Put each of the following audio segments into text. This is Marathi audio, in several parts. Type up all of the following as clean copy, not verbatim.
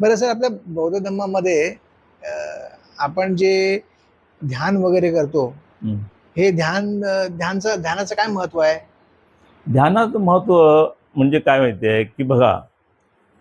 बरं सर, आपल्या बौद्ध धर्मामध्ये आपण जे ध्यान वगैरे करतो, हं. हे ध्यानाचं काय महत्व आहे? ध्यानाचं महत्त्व म्हणजे काय माहिती आहे, की बघा,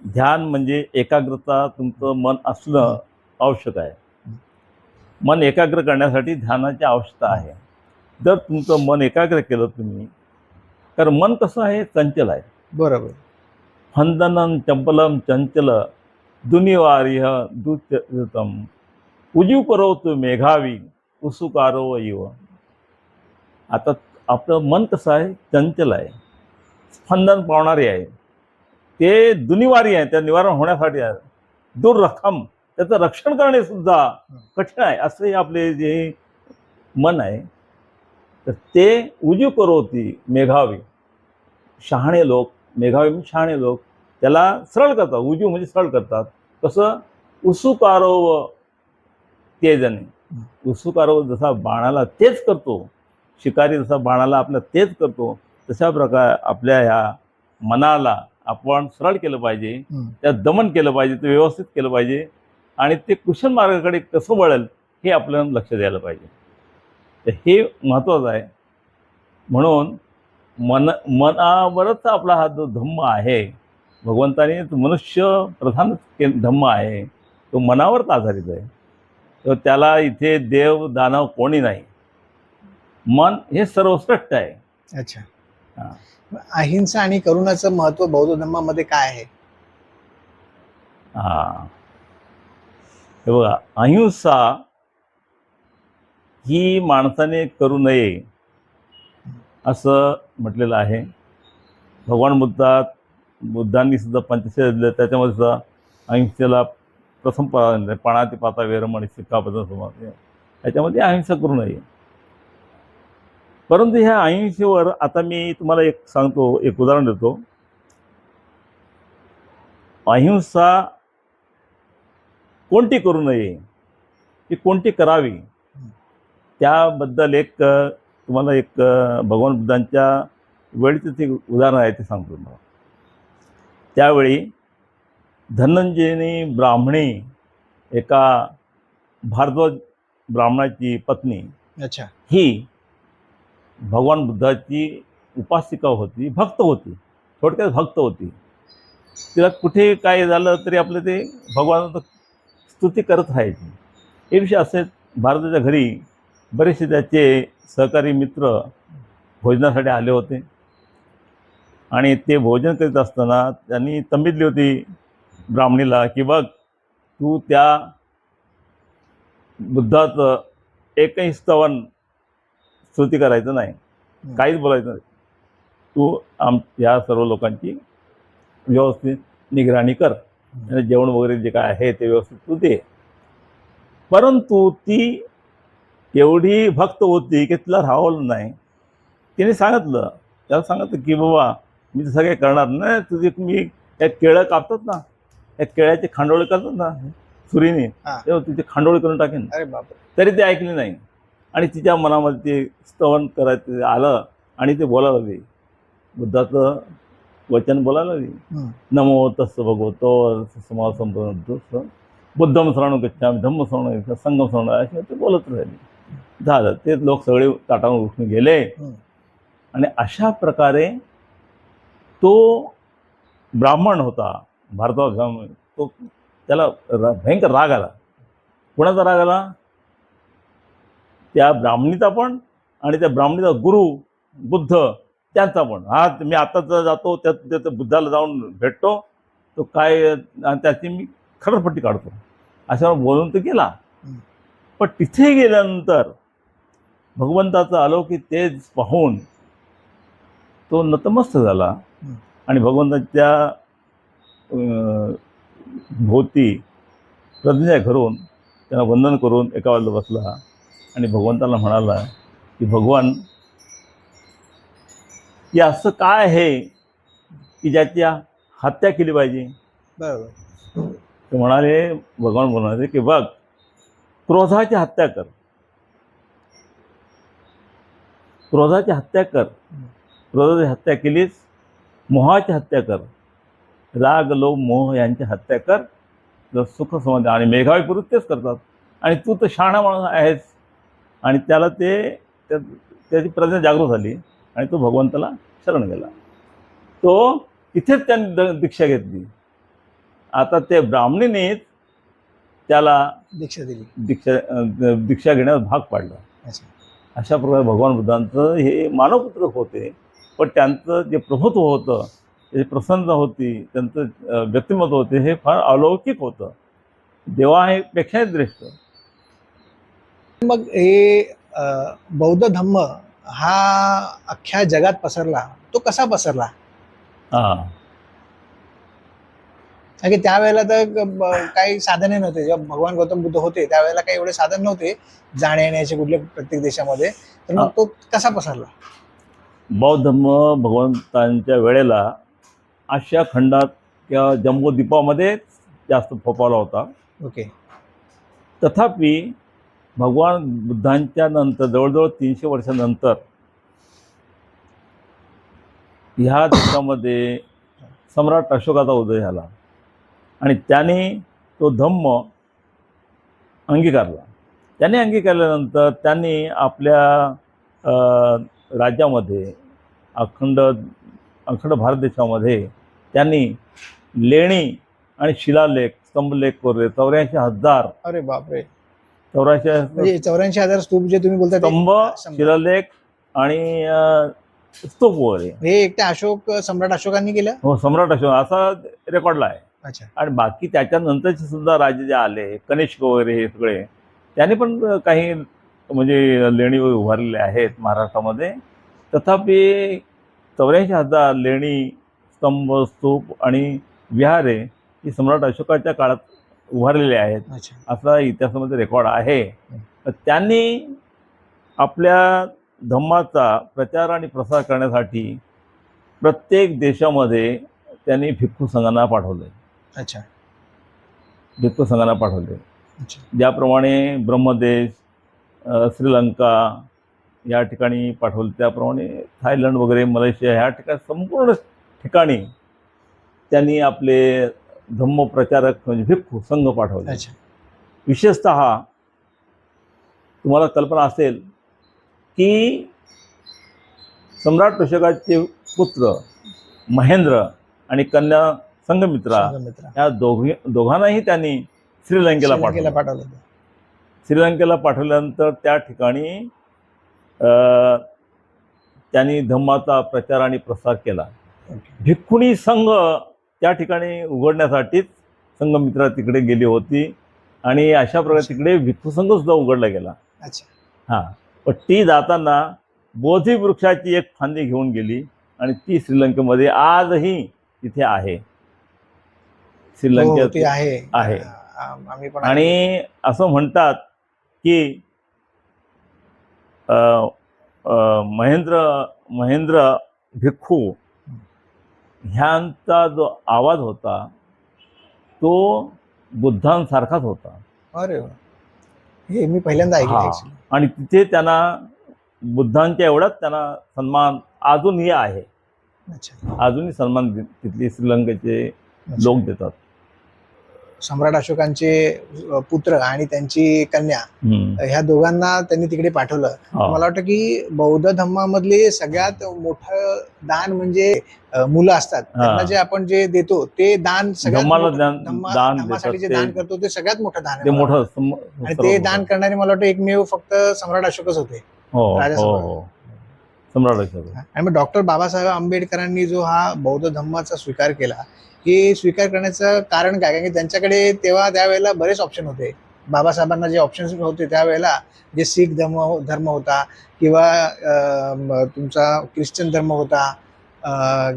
ध्यान म्हणजे एकाग्रता तुमचं मन हं, असणं आवश्यक आहे. हं, मन एकाग्र करण्यासाठी ध्यानाची आवश्यकता हं. आहे. जर तुमचं मन एकाग्र केलं तुम्ही, तर मन कसं आहे, चंचल आहे. बरोबर. स्पंदनं चपलं चंचल दुनिवार्य दुःखितम् उजीव करोतु मेघावी उत्सुकारो इव. आता आपलं मन कसं आहे, चंचल आहे, स्पंदन पावणारे आहे, ते दुनिवारी आहे, त्या निवारण होण्यासाठी आहे. दुर्रखम, त्याचं रक्षण करणे सुद्धा हं, कठीण आहे, असं हे आपले जे मन आहे. तर ते उजीव करोती मेघावी, शहाणे लोक, मेघावी म्हणजे शहाणे लोक, त्याला सरळ करतात. उजीव म्हणजे सरळ करतात. कसं? उत्सुकारो तेजने. हं. उत्सुकारो जसा बाणाला तेज करतो, शिकारी जसा बाणाला आपल्या तेज करतो, तशा प्रकारे आपल्या ह्या मनाला आपण सरळ केलं पाहिजे, हं. त्यात दमन केलं पाहिजे, ते व्यवस्थित केलं पाहिजे आणि ते कुशल मार्गाकडे कसं वळेल हे आपल्याला लक्ष द्यायला पाहिजे. तर हे महत्त्वाचं आहे. म्हणून मनावरच आपला हा जो धम्म आहे, भगवंताने मनुष्य प्रधान धम्म आहे, तो मनावरच आधारित आहे. तर त्याला इथे देव दानव कोणी नाही. मन हे सर्वश्रेष्ठ आहे. अच्छा. हां. अहिंसा आणि करुणाचं महत्व बौद्ध धर्मामध्ये काय आहे? हां. हे बघा, अहिंसा ही माणसाने करू नये असं म्हटलेलं आहे. भगवान बुद्धांनी सुद्धा पंचशील दिलं, त्याच्यामध्ये सुद्धा अहिंसेला प्रथम प्राधान्य आहे. पाणातिपाता वेरमणी सिक्खापदं समाधी, याच्यामध्ये अहिंसा करू नये. परंतु ह्या अहिंसेवर आता मी तुम्हाला एक सांगतो, एक उदाहरण देतो. अहिंसा कोणती करू नये, ती कोणती करावी, त्याबद्दल तुम्हाला भगवान बुद्धांच्या वेळीचं एक उदाहरण आहे ते सांगतो तुम्हाला. त्यावेळी धनंजयनी ब्राह्मणी, एका भारद्वाज ब्राह्मणाची पत्नी, अच्छा. ही भगवान बुद्धाची उपासिका होती, भक्त होती, थोडक्यात भक्त होती. तिला कुठे काय झालं तरी आपलं ते भगवानाचं स्तुती करत राहायची. हे विषय असे, भारताच्या घरी बरेचसे त्याचे सहकारी मित्र भोजनासाठी आले होते आणि ते भोजन करीत असताना त्यांनी तंबिदली होती ब्राह्मणीला, की बघ, तू त्या बुद्धाचं एकही स्तुती करायचं नाही, काहीच बोलायचं नाही. तू या सर्व लोकांची व्यवस्थित निगराणी कर, आणि जेवण वगैरे जे काय आहे ते व्यवस्थित तू दे. परंतु ती एवढी भक्त होती की तिला राहवलं नाही. तिने त्याला सांगितलं की बाबा, मी तसं काही करणार नाही. तुझे मी त्या केळं कापतात ना, त्या केळ्याचे खांडोळे करतात ना सुरीने, हां. तेव्हा तिचे खांडोळे करून टाकेन. अरे बापरे! तरी ते ऐकले नाही आणि तिच्या मनामध्ये ते स्तवन करायचं आलं आणि ते बोलायला लागली, बुद्धाचं वचन बोलायला लागली. हं. नमो तस्स भगवतो समाज संपन्न बुद्धम शरणं गच्छामि, धम्म शरणं गच्छामि, संघम शरणं, असे ते बोलत राहिले. झालं, ते लोक सगळे ताटावरून उठून गेले हं. आणि अशा प्रकारे तो ब्राह्मण होता, भारद्वाज ब्राह्मण, तो त्याला भयंकर राग आला. कोणाचा राग आला? त्या ब्राह्मणीचा पण आणि त्या ब्राह्मणीचा गुरु बुद्ध त्यांचा पण. हा, मी आताच जातो, त्या बुद्धाला जाऊन भेटतो, तो काय आणि त्याची मी खरडपट्टी काढतो, अशा बोलून तो गेला. हं. पण तिथे गेल्यानंतर भगवंताचं अलौकिक तेज पाहून तो नतमस्त झाला हं. आणि भगवंताच्या भोवती प्रदक्षिणा करून त्यांना वंदन करून एका बाजूला बसला आणि भगवंताला म्हणाला की भगवान, की असं काय आहे की ज्याची हत्या केली पाहिजे? बरोबर. ते म्हणाले, भगवान म्हणाले की बघ, क्रोधाची हत्या कर, क्रोधाची हत्या कर. क्रोधाची हत्या केलीस, मोहाची हत्या कर, राग लोभ मोह यांची हत्या कर, जर सुख समाधान आणि मेघावी पुरुष तेच करतात. आणि तू तर शहाणा माणूस आहेस. आणि त्याला त्याची प्रज्ञा जागृत झाली आणि तो भगवंताला शरण गेला. तो तिथेच त्यांनी दीक्षा घेतली. आता ते ब्राह्मणीनेच त्याला दीक्षा दिली. दीक्षा घेण्यास भाग पाडलं. अच्छा. अशा प्रकारे भगवान बुद्धांचं हे मानवपुत्र होते, पण त्यांचं जे प्रभुत्व होतं, जे प्रसन्न होती, त्यांचं व्यक्तिमत्व होते, हे फार अलौकिक होतं. देवापेक्षाही श्रेष्ठ. मग हे बौद्ध धम्म हा अख्ख्या जगात पसरला, तो कसा पसरला? हां. कारण की त्यावेळेला तर काही साधने नव्हते. जेव्हा भगवान गौतम बुद्ध होते त्यावेळेला काही एवढे साधन नव्हते जाण्या येण्याचे कुठल्या प्रत्येक देशामध्ये. तर मग तो कसा पसरला? बौद्ध धर्म भगवंतांच्या वेळेला आशिया खंडात किंवा जम्बूद्वीपामध्ये जास्त फोफावला होता. ओके. तथापि भगवान बुद्धांच्या नंतर जवळजवळ 300 वर्षानंतर ह्या देशामध्ये सम्राट अशोकाचा उदय झाला आणि त्याने तो धम्म अंगीकारला. त्याने अंगीकारल्यानंतर त्यांनी आपल्या राज्यामध्ये अखंड भारत देशामध्ये त्यांनी लेणी आणि शिलालेख स्तंभलेख कोरले. 84,000 अरे बापरे. 84 म्हणजे 84,000 स्तूप जे तुम्ही बोलता स्तंभ, शिलालेख आणि स्तूप वगैरे हे एकट्या सम्राट अशोकांनी केलं? हो, सम्राट अशोक असा रेकॉर्डला आहे. अच्छा. आणि बाकी त्याच्यानंतरचे सुद्धा राजे जे आले, कनिष्क वगैरे हे सगळे, त्यांनी पण काही म्हणजे लेणी उभारलेले आहेत महाराष्ट्रामध्ये. तथापि 84,000 लेणी, स्तंभ, स्तूप आणि विहारे ही सम्राट अशोकाच्या काळात उभारलेले आहेत, अच्छा. असा इतिहासामध्ये रेकॉर्ड आहे. तर त्यांनी आपल्या धम्माचा प्रचार आणि प्रसार करण्यासाठी प्रत्येक देशामध्ये त्यांनी भिक्खू संघांना पाठवले. अच्छा. भिक्खू संघांना पाठवले. अच्छा. ज्याप्रमाणे ब्रह्मदेश, श्रीलंका या ठिकाणी पाठवले, त्याप्रमाणे थायलंड वगैरे, मलेशिया ह्या ठिकाणी संपूर्ण ठिकाणी त्यांनी आपले धम्म प्रचारक म्हणजे भिक्खू संघ पाठवले. अच्छा. विशेषतः तुम्हाला कल्पना असेल की सम्राट अशोकाचे पुत्र महेंद्र आणि कन्या संघमित्रा या दोघांनाही त्यांनी श्रीलंकेला पाठवलं. श्रीलंकेला पाठवल्यानंतर त्या ठिकाणी त्यांनी धम्माचा प्रचार आणि प्रसार केला. भिक्खुनी संघ त्या ठिकाणी उघडण्यासाठीच संघमित्रा तिकडे गेली होती आणि अशा प्रकारे तिकडे भिक्खू संघ सुद्धा उघडला गेला. अच्छा. हां. पण ती जाताना बोधी वृक्षाची एक फांदी घेऊन गेली आणि ती श्रीलंकेमध्ये आजही तिथे आहे. श्रीलंकेत आहे. आणि असं म्हणतात की महेंद्र भिक्खू ह्यांचा जो आवाज होता तो बुद्धांसारखाच होता. अरे वा. हे मी पहिल्यांदा ऐकलं. आणि तिथे त्यांना बुद्धांच्या एवढाच त्यांना सन्मान अजूनही आहे. अच्छा. अजूनही सन्मान तिथले श्रीलंकेचे लोक देतात. सम्राट अशोकांचे पुत्र आणि त्यांची कन्या ह्या दोघांना त्यांनी तिकडे पाठवलं. मला वाटतं की बौद्ध धम्मामधले सगळ्यात मोठं दान म्हणजे मुलं असतात. त्यांना जे आपण जे देतो ते दान धम्मासाठी जे दान करतो ते सगळ्यात मोठं दान आहे. आणि ते दान करणारे मला वाटतं एकमेव फक्त सम्राट अशोकच होते. सम्राट अशोक. आणि मग डॉक्टर बाबासाहेब आंबेडकरांनी जो हा बौद्ध धम्माचा स्वीकार केला, हे स्वीकार करण्याचं कारण काय? कारण की त्यांच्याकडे त्यावेळेला बरेच ऑप्शन होते. बाबासाहेबांना जे ऑप्शन्स होते त्यावेळेला, जे शीख धर्म होता किंवा तुमचा ख्रिश्चन धर्म होता,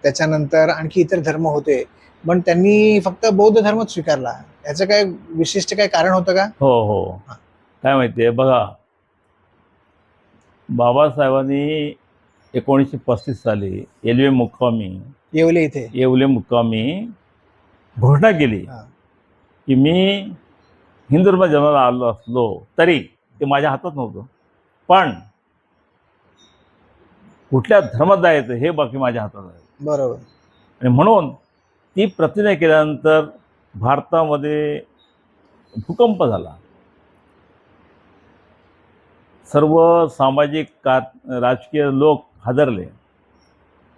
त्याच्यानंतर आणखी इतर धर्म होते, पण त्यांनी फक्त बौद्ध धर्मच स्वीकारला. याचं काय विशिष्ट काय कारण होतं का? हो. काय माहितीये बघा, बाबासाहेबांनी 1935 साली येवले मुक्कामी घोषणा केली की मी हिंदू धर्मात जन्माला आलो असलो तरी ते माझ्या हातात नव्हतं, पण कुठल्या धर्मात जायचं हे बाकी माझ्या हातात आहे. बरोबर. आणि म्हणून ती प्रतिज्ञा केल्यानंतर भारतामध्ये भूकंप झाला. सर्व सामाजिक राजकीय लोक हादरले.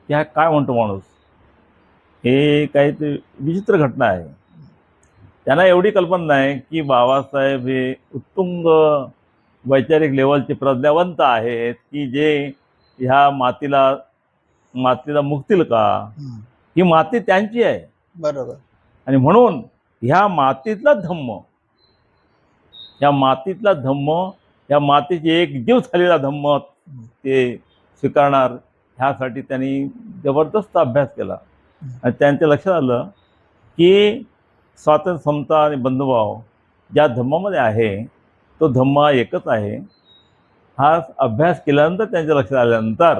की हा काय म्हणतो माणूस, हे काहीतरी विचित्र घटना आहे. त्यांना एवढी कल्पना नाही की बाबासाहेब हे उत्तुंग वैचारिक लेवलचे प्रज्ञावंत आहेत की जे ह्या मातीला मुकतील का. ही माती त्यांची आहे. बरोबर. आणि म्हणून ह्या मातीतला धम्म, ह्या मातीची एक जीव झालेला धम्म ते स्वीकारणार, ह्यासाठी त्यांनी जबरदस्त अभ्यास केला. आणि त्यांच्या लक्षात आलं की स्वातंत्र्य, समता आणि बंधुभाव ज्या धम्मामध्ये आहे तो धम्म एकच आहे. हा अभ्यास केल्यानंतर त्यांच्या लक्षात आल्यानंतर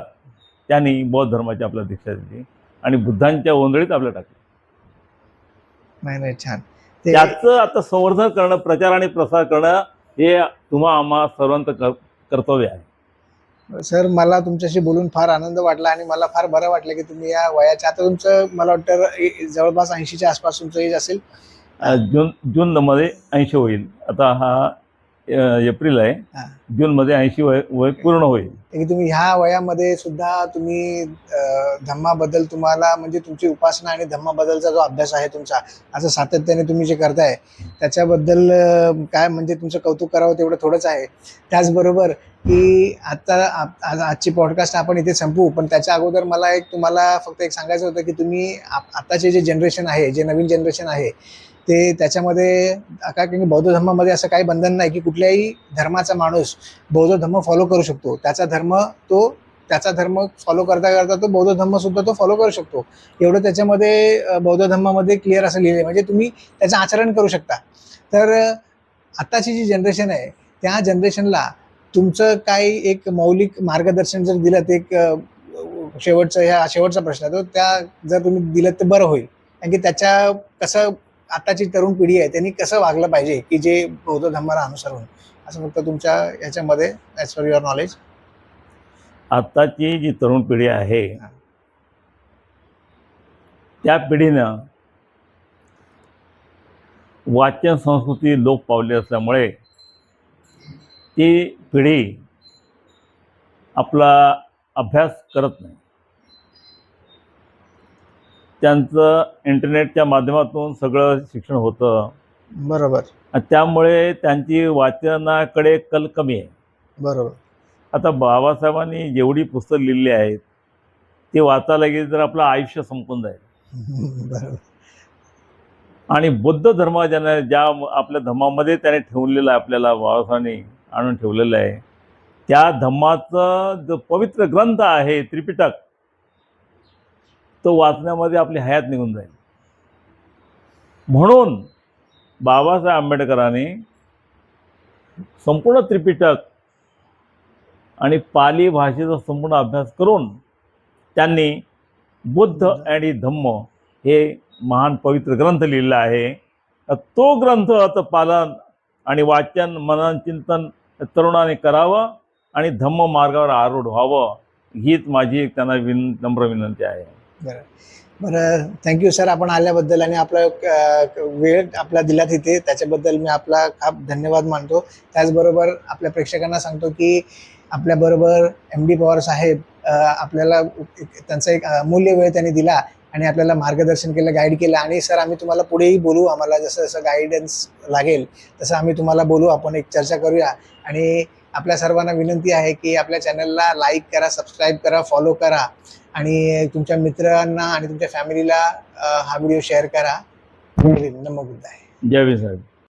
त्यांनी बौद्ध धर्माची आपल्याला दीक्षा दिली आणि बुद्धांच्या ओंजळीत आपल्याला टाकली. नाही छान. त्याचं आता संवर्धन करणं, प्रचार आणि प्रसार करणं हे तुम्हा आम्हा सर्वांचं कर्तव्य आहे. सर, मला तुमच्याशी बोलून फार आनंद वाटला आणि मला फार बरं वाटलं की तुम्ही या वयाच्या, आता तुमचं मला वाटतं जवळपास 80च्या आसपास तुमचं एज असेल. जूनमध्ये 80 होईल. आता हा एप्रिल आहे. जूनमध्ये 80 वय पूर्ण होईल. की तुम्ही ह्या वयामध्ये सुद्धा तुम्ही धम्माबद्दल तुम्हाला म्हणजे तुमची उपासना आणि धम्माबद्दलचा जो अभ्यास आहे तुमचा, असं सातत्याने तुम्ही जे करताय त्याच्याबद्दल काय म्हणजे तुमचं कौतुक करावं तेवढं थोडंच आहे. त्याचबरोबर की आजची पॉडकास्ट आपण इथे संपवू, पण त्याच्या अगोदर मला तुम्हाला फक्त एक सांगायचं होतं की तुम्ही आताचे जे जनरेशन आहे, जे नवीन जनरेशन आहे ते त्याच्यामध्ये कारण बौद्ध धर्मामध्ये असं काही बंधन नाही की कुठल्याही धर्माचा माणूस बौद्ध धर्म फॉलो करू शकतो. त्याचा धर्म फॉलो करता करता तो बौद्ध धर्म सुद्धा तो फॉलो करू शकतो. एवढं त्याच्यामध्ये बौद्ध धर्मामध्ये क्लिअर असं लिहिलं आहे, म्हणजे तुम्ही त्याचं आचरण करू शकता. तर आत्ताची जी जनरेशन आहे त्या जनरेशनला तुमचं काही एक मौलिक मार्गदर्शन जर दिलं, ते एक शेवटचा प्रश्न आहे तो, त्या जर तुम्ही दिलं तर बरं होईल. कारण की त्याच्या कसं आताची तरुण पिढी आहे त्यांनी कसं वागलं पाहिजे की जे बौद्ध धर्माला अनुसरून, असं फक्त तुमच्या याच्यामध्ये ॲज पर युअर नॉलेज. आताची जी तरुण पिढी आहे त्या पिढीनं वाचन संस्कृती लोप पावली असल्यामुळे ती पिढी आपला अभ्यास करत नाही. त्यांचं इंटरनेटच्या माध्यमातून सगळं शिक्षण होतं. बरोबर. आणि त्यामुळे त्यांची वाचनाकडे कल कमी आहे. बरोबर. आता बाबासाहेबांनी जेवढी पुस्तकं लिहिली आहेत ते वाचायला गेली तर आपलं आयुष्य संपून जाईल. बरोबर. आणि बुद्ध धर्म ज्या आपल्या धर्मामध्ये त्याने ठेवलेलं आहे, आपल्याला बाबासाहेबांनी आणून ठेवलेलं आहे, त्या धम्माचं जो पवित्र ग्रंथ आहे त्रिपिटक, तो वाचण्यामध्ये आपली हयात निघून जाईल. म्हणून बाबासाहेब आंबेडकरांनी संपूर्ण त्रिपिटक आणि पाली भाषेचा संपूर्ण अभ्यास करून त्यांनी बुद्ध आणि धम्म हे महान पवित्र ग्रंथ लिहिलेला आहे. तो ग्रंथाचं पालन आणि वाचन, मनन, चिंतन तरुणाने करावं आणि धम्म मार्गावर आरूढ व्हावं, हीच माझी एक त्यांना नम्र विनंती आहे. बरं, थँक्यू सर, आपण आल्याबद्दल आणि आपला वेळ आपला दिला तिथे त्याच्याबद्दल मी आपला खूप धन्यवाद मानतो. त्याचबरोबर आपल्या प्रेक्षकांना सांगतो की आपल्याबरोबर MD पवार साहेब आपल्याला त्यांचा एक अमूल्य वेळ त्यांनी दिला आणि आपल्याला मार्गदर्शन केलं, गाईड केलं. आणि सर, आम्ही तुम्हाला पुढेही बोलू, आम्हाला जसं जसं गाईडन्स लागेल तसं आम्ही तुम्हाला बोलू, आपण एक चर्चा करूया. आणि आपल्या सर्वांना विनंती आहे की आपल्या चॅनलला लाईक करा, सबस्क्राईब करा, फॉलो करा आणि तुमच्या मित्रांना आणि तुमच्या फॅमिलीला हा व्हिडिओ शेअर करा. नमो बुद्धाय. जय भीम साहेब.